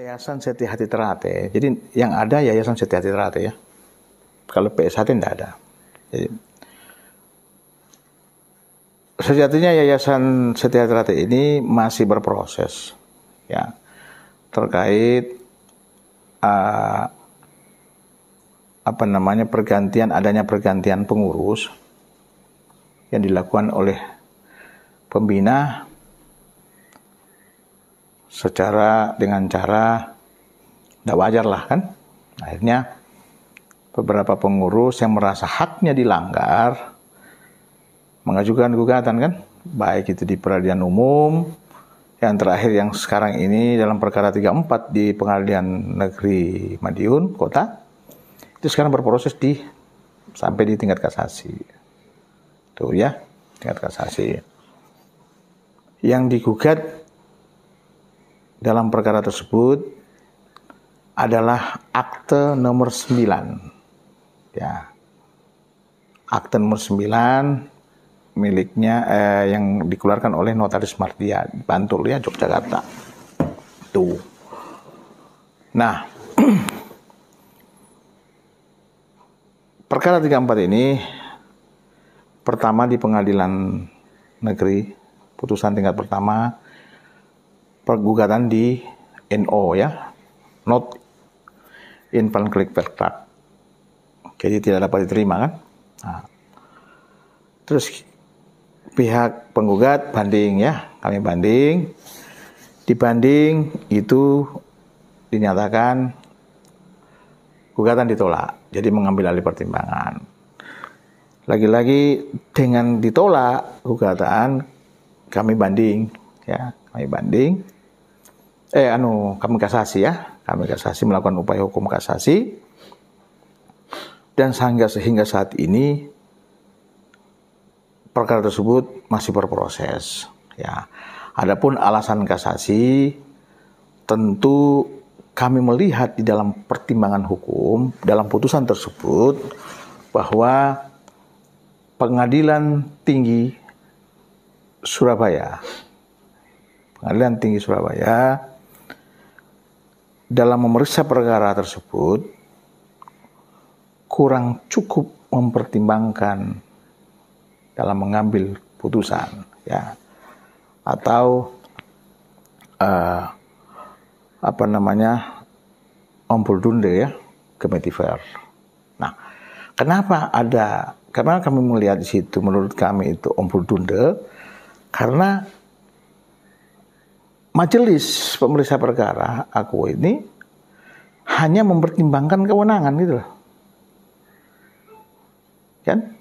Yayasan Setia Hati Ternate. Jadi yang ada Yayasan Setia Hati Ternate ya. Kalau PSHT tidak ada. Jadi, sejatinya Yayasan Setia Hati Ternate ini masih berproses ya terkait adanya pergantian pengurus yang dilakukan oleh pembina dengan cara tidak wajar lah kan. Akhirnya beberapa pengurus yang merasa haknya dilanggar mengajukan gugatan kan, baik itu di peradilan umum, yang terakhir yang sekarang ini dalam perkara 34 di Pengadilan Negeri Madiun Kota, itu sekarang berproses sampai di tingkat kasasi. Tuh ya, tingkat kasasi. Yang digugat dalam perkara tersebut adalah akte nomor 9. Ya. Akte nomor 9 miliknya yang dikeluarkan oleh Notaris Mardia Bantul ya, Yogyakarta. Tuh. Nah, perkara 34 ini pertama di Pengadilan Negeri, putusan tingkat pertama, pergugatan di NO ya, not invalid verdict. Jadi tidak dapat diterima kan. Nah, terus pihak penggugat banding ya, kami banding. Dibanding itu dinyatakan gugatan ditolak, jadi mengambil alih pertimbangan. Lagi-lagi dengan ditolak gugatan, kami banding ya, kami kasasi ya, melakukan upaya hukum kasasi, dan sehingga saat ini perkara tersebut masih berproses ya. Adapun alasan kasasi, tentu kami melihat di dalam pertimbangan hukum dalam putusan tersebut bahwa Pengadilan Tinggi Surabaya dalam memeriksa perkara tersebut kurang cukup mempertimbangkan dalam mengambil putusan ya, atau Ompoldunder ya, Kemetiver. Nah, karena kami melihat di situ, menurut kami itu Ompoldunder, karena majelis pemeriksa perkara aku ini hanya mempertimbangkan kewenangan gitu loh. Kan?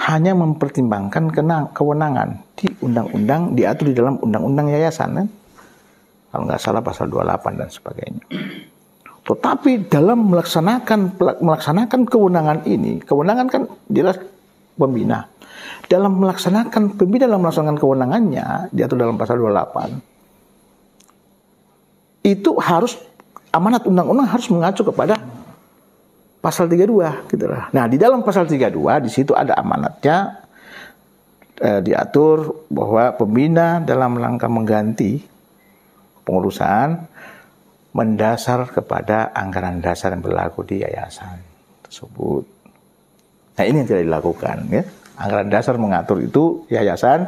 Hanya mempertimbangkan kewenangan di undang-undang, diatur di dalam undang-undang yayasan kan? Kalau nggak salah pasal 28 dan sebagainya. Tetapi dalam melaksanakan kewenangan ini, kewenangan kan jelas pembina. Dalam melaksanakan kewenangannya diatur dalam pasal 28. Itu harus amanat undang-undang harus mengacu kepada pasal 32 gitu lah. Nah, di dalam pasal 32 di situ ada amanatnya, diatur bahwa pembina dalam rangka mengganti pengurusan mendasar kepada anggaran dasar yang berlaku di yayasan tersebut. Nah, ini yang tidak dilakukan ya. Anggaran dasar mengatur itu yayasan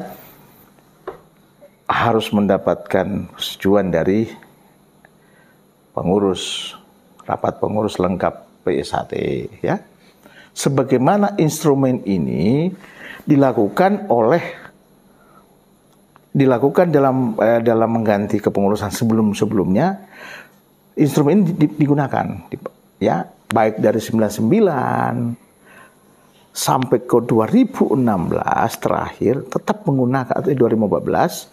harus mendapatkan persetujuan dari pengurus, rapat pengurus lengkap PSHT ya. Sebagaimana instrumen ini dilakukan dalam mengganti kepengurusan sebelumnya, instrumen ini digunakan ya, baik dari 99 sampai ke 2016 terakhir tetap menggunakan, atau 2014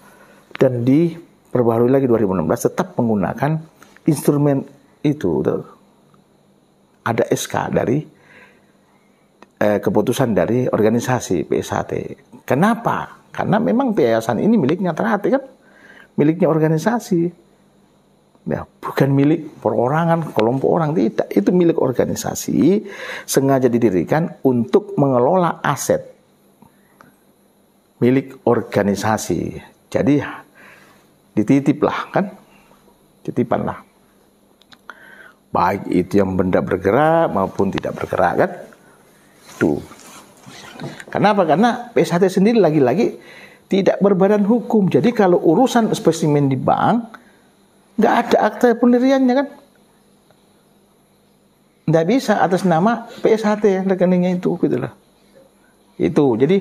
dan diperbaharui lagi 2016 tetap menggunakan instrumen itu. Ada SK dari keputusan dari organisasi PSHT. Kenapa? Karena memang yayasan ini miliknya Ternate kan, miliknya organisasi, ya, bukan milik perorangan, kelompok orang, tidak. Itu milik organisasi, sengaja didirikan untuk mengelola aset milik organisasi. Jadi dititip lah kan, titipan lah. Baik itu yang benda bergerak maupun tidak bergerak kan. Tuh. Kenapa? Karena PSHT sendiri lagi-lagi tidak berbadan hukum. Jadi kalau urusan spesimen di bank, nggak ada akte pendiriannya kan. Nggak bisa atas nama PSHT rekeningnya itu gitu loh. Itu jadi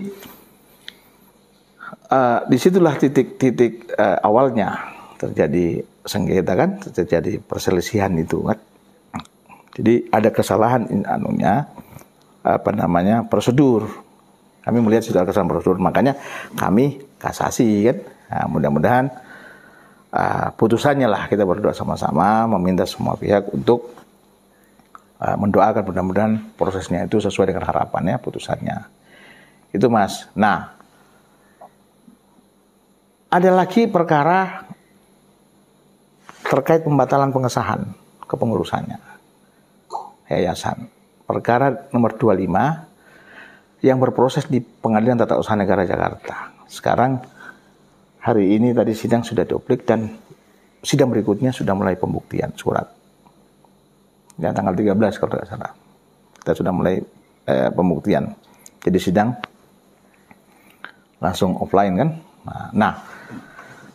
disitulah titik awalnya terjadi sengketa kan, terjadi perselisihan itu kan. Jadi ada kesalahan prosedur. Kami melihat sudah kesalahan prosedur, makanya kami kasasi kan. Nah, mudah-mudahan putusannya lah kita berdoa sama-sama meminta semua pihak untuk mendoakan mudah-mudahan prosesnya itu sesuai dengan harapannya putusannya. Itu Mas. Nah, ada lagi perkara terkait pembatalan pengesahan kepengurusannya yayasan. Perkara nomor 25 yang berproses di Pengadilan Tata Usaha Negara Jakarta. Sekarang hari ini tadi sidang sudah dioplik dan sidang berikutnya sudah mulai pembuktian surat. Ya, tanggal 13 kalau tidak salah. Kita sudah mulai pembuktian. Jadi sidang langsung offline kan. Nah,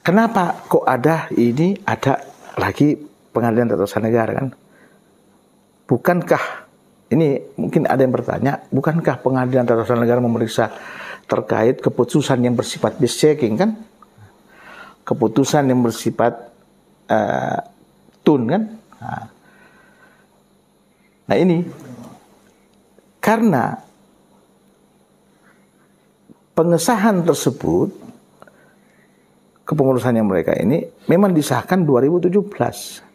kenapa kok ada lagi Pengadilan Tata Usaha Negara kan? Bukankah, ini mungkin ada yang bertanya, bukankah Pengadilan Tata Usaha Negara memeriksa terkait keputusan yang bersifat base checking kan? Keputusan yang bersifat tun kan? Nah ini, karena pengesahan tersebut, kepengurusannya mereka ini memang disahkan 2017.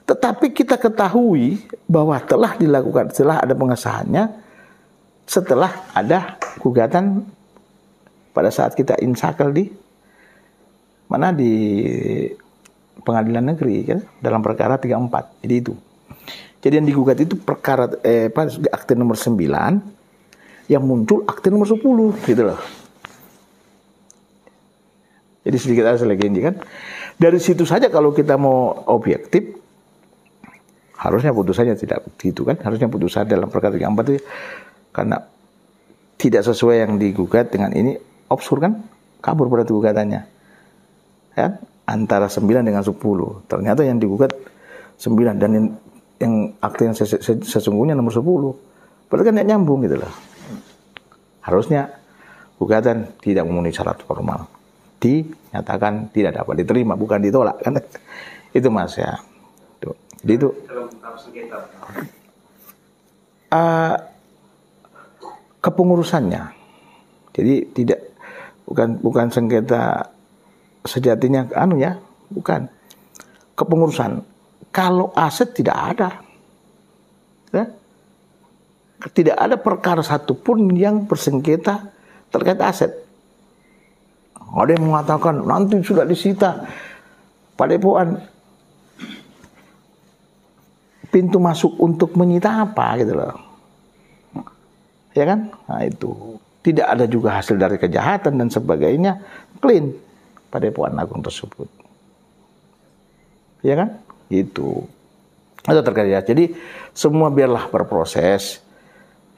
Tetapi kita ketahui bahwa telah dilakukan, setelah ada pengesahannya, setelah ada gugatan pada saat kita insakel di pengadilan negeri kan, dalam perkara 34. Jadi itu. Jadi yang digugat itu perkara akte nomor 9 yang muncul akte nomor 10 gitu loh. Jadi sedikit ada lagi kan. Dari situ saja kalau kita mau objektif, harusnya putusannya tidak begitu kan. Harusnya putusan dalam perkara 34 itu karena tidak sesuai yang digugat dengan ini, absurd kan, kabur berarti gugatannya kan, antara 9 dengan 10. Ternyata yang digugat 9 dan yang akte yang sesungguhnya nomor 10. Berarti kan tidak nyambung gitu loh. Harusnya gugatan tidak memenuhi syarat formal dinyatakan tidak dapat diterima, bukan ditolak kan. Itu Mas ya. Tuh. Jadi itu kepengurusannya. Jadi bukan sengketa sejatinya bukan. Kepengurusan. Kalau aset tidak ada. Ya? Tidak ada perkara satupun yang bersengketa terkait aset. Ada yang mengatakan nanti sudah disita Padepokan, pintu masuk untuk menyita apa gitu loh. Ya kan? Nah itu. Tidak ada juga hasil dari kejahatan dan sebagainya. Clean Padepokan Agung tersebut. Ya kan? Itu. Itu terkait ya. Jadi semua biarlah berproses.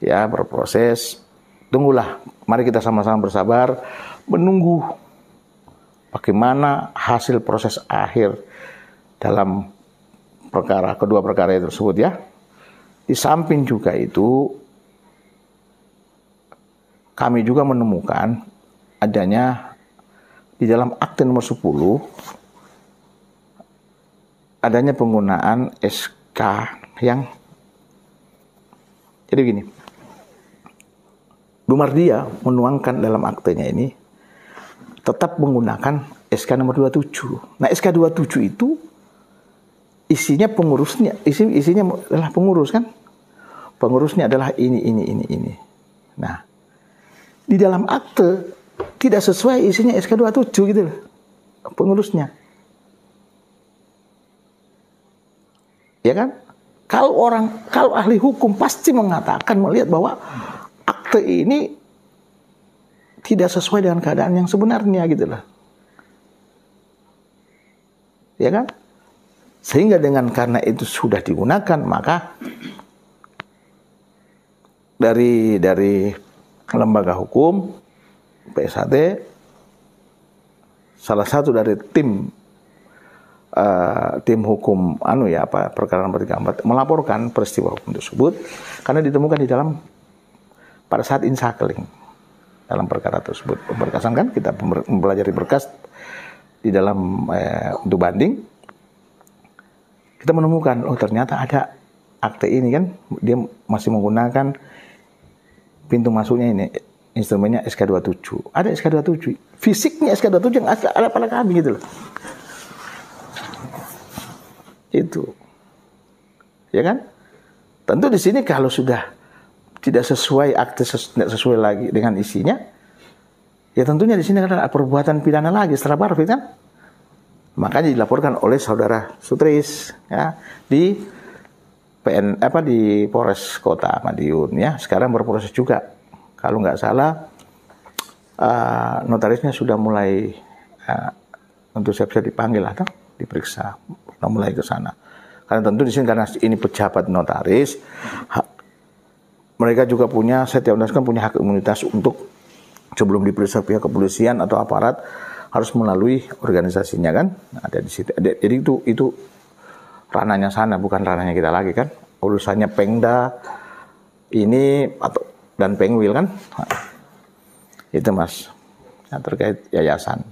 Ya, berproses. Tunggulah. Mari kita sama-sama bersabar menunggu bagaimana hasil proses akhir dalam kedua perkara tersebut ya. Di samping juga itu, kami juga menemukan adanya di dalam akte nomor 10 adanya penggunaan SK yang jadi begini. Bu Mardia menuangkan dalam aktenya ini tetap menggunakan SK nomor 27. Nah, SK 27 itu isinya pengurusnya, isinya adalah pengurus kan? Pengurusnya adalah ini. Nah, di dalam akte tidak sesuai isinya SK 27 gitu loh. Pengurusnya. Ya kan? Kalau ahli hukum pasti mengatakan, melihat bahwa akte ini tidak sesuai dengan keadaan yang sebenarnya gitu loh. Ya kan? Sehingga karena itu sudah digunakan, maka dari lembaga hukum PSHT, salah satu dari tim hukum perkara nomor 34 melaporkan peristiwa hukum tersebut karena ditemukan di dalam pada saat insakeling dalam perkara tersebut. Pemberkasan kan kita mempelajari berkas di dalam untuk banding, kita menemukan ternyata ada akte ini kan, dia masih menggunakan pintu masuknya ini, instrumennya SK27. Ada SK27, fisiknya SK27 yang ada pada kami gitu loh. Itu. Ya kan? Tentu di sini kalau sudah tidak sesuai akte, tidak sesuai lagi dengan isinya, ya tentunya di sini ada perbuatan pidana lagi secara barfi kan? Makanya dilaporkan oleh saudara Sutris ya di di Polres Kota Madiun ya. Sekarang berproses juga. Kalau nggak salah notarisnya sudah mulai untuk siap-siap dipanggil atau diperiksa, sudah mulai ke sana. Karena tentu di sini karena ini pejabat notaris, mereka juga punya, setiap notaris kan punya hak imunitas untuk sebelum diperiksa pihak kepolisian atau aparat harus melalui organisasinya kan, ada di situ. Jadi itu ranahnya sana, bukan ranahnya kita lagi kan. Urusannya Pengda ini dan Pengwil kan, itu Mas, yang terkait yayasan.